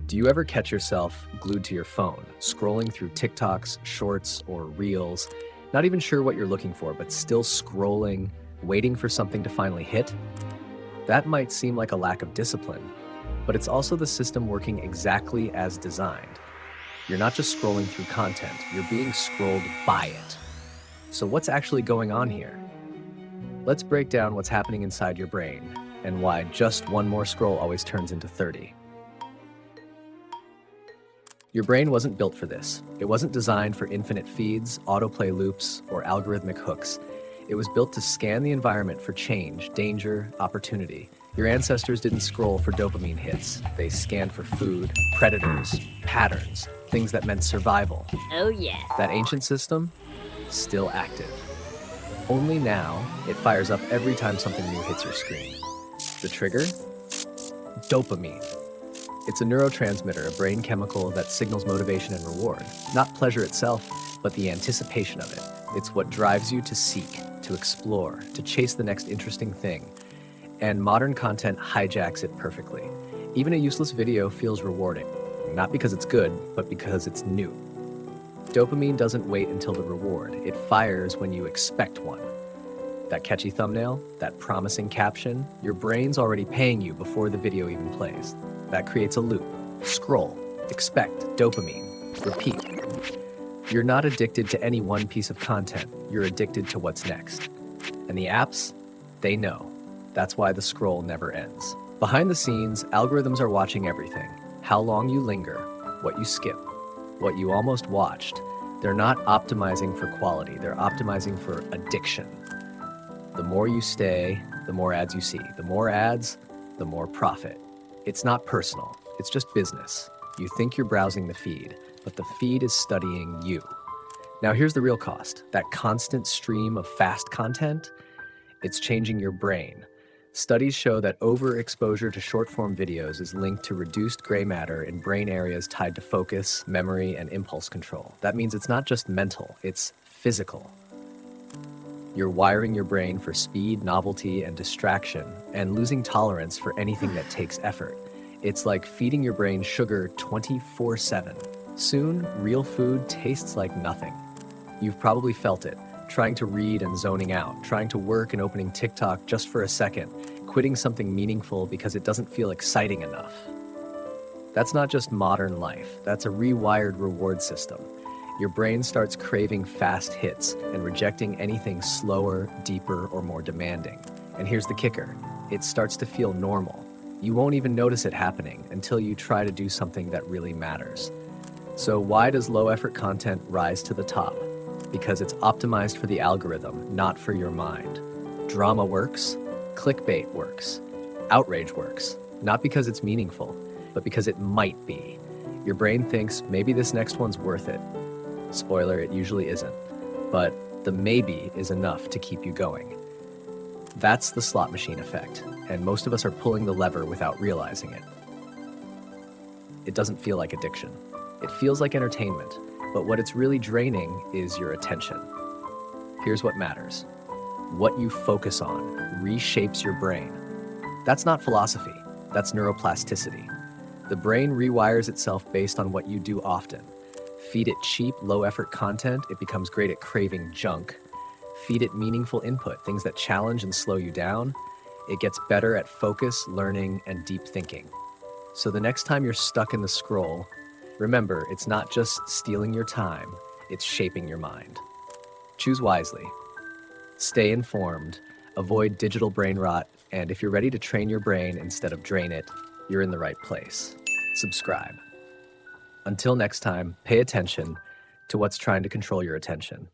Do you ever catch yourself glued to your phone, scrolling through TikToks, shorts, or reels, not even sure what you're looking for, but still scrolling, waiting for something to finally hit? That might seem like a lack of discipline, but it's also the system working exactly as designed. You're not just scrolling through content, you're being scrolled by it. So what's actually going on here? Let's break down what's happening inside your brain and why just one more scroll always turns into 30. Your brain wasn't built for this. It wasn't designed for infinite feeds, autoplay loops, or algorithmic hooks. It was built to scan the environment for change, danger, opportunity. Your ancestors didn't scroll for dopamine hits. They scanned for food, predators, patterns, things that meant survival. Oh yeah. That ancient system, still active. Only now, it fires up every time something new hits your screen. The trigger? Dopamine. It's a neurotransmitter, a brain chemical that signals motivation and reward. Not pleasure itself, but the anticipation of it. It's what drives you to seek, to explore, to chase the next interesting thing. And modern content hijacks it perfectly. Even a useless video feels rewarding, not because it's good, but because it's new. Dopamine doesn't wait until the reward. It fires when you expect one. That catchy thumbnail, that promising caption, your brain's already paying you before the video even plays. That creates a loop. Scroll, expect, dopamine, repeat. You're not addicted to any one piece of content. You're addicted to what's next. And the apps, they know. That's why the scroll never ends. Behind the scenes, algorithms are watching everything. How long you linger, what you skip, what you almost watched. They're not optimizing for quality. They're optimizing for addiction. The more you stay, the more ads you see. The more ads, the more profit. It's not personal, it's just business. You think you're browsing the feed, but the feed is studying you. Now here's the real cost. That constant stream of fast content, it's changing your brain. Studies show that overexposure to short-form videos is linked to reduced gray matter in brain areas tied to focus, memory, and impulse control. That means it's not just mental, it's physical. You're wiring your brain for speed, novelty, and distraction, and losing tolerance for anything that takes effort. It's like feeding your brain sugar 24/7. Soon, real food tastes like nothing. You've probably felt it, trying to read and zoning out, trying to work and opening TikTok just for a second, quitting something meaningful because it doesn't feel exciting enough. That's not just modern life, that's a rewired reward system. Your brain starts craving fast hits and rejecting anything slower, deeper, or more demanding. And here's the kicker. It starts to feel normal. You won't even notice it happening until you try to do something that really matters. So why does low-effort content rise to the top? Because it's optimized for the algorithm, not for your mind. Drama works, clickbait works, outrage works, not because it's meaningful, but because it might be. Your brain thinks maybe this next one's worth it. Spoiler, it usually isn't. But the maybe is enough to keep you going. That's the slot machine effect, and most of us are pulling the lever without realizing it. It doesn't feel like addiction. It feels like entertainment, but what it's really draining is your attention. Here's what matters. What you focus on reshapes your brain. That's not philosophy, that's neuroplasticity. The brain rewires itself based on what you do often. Feed it cheap, low-effort content, it becomes great at craving junk. Feed it meaningful input, things that challenge and slow you down. It gets better at focus, learning, and deep thinking. So the next time you're stuck in the scroll, remember, it's not just stealing your time, it's shaping your mind. Choose wisely. Stay informed, avoid digital brain rot, and if you're ready to train your brain instead of drain it, you're in the right place. Subscribe. Until next time, pay attention to what's trying to control your attention.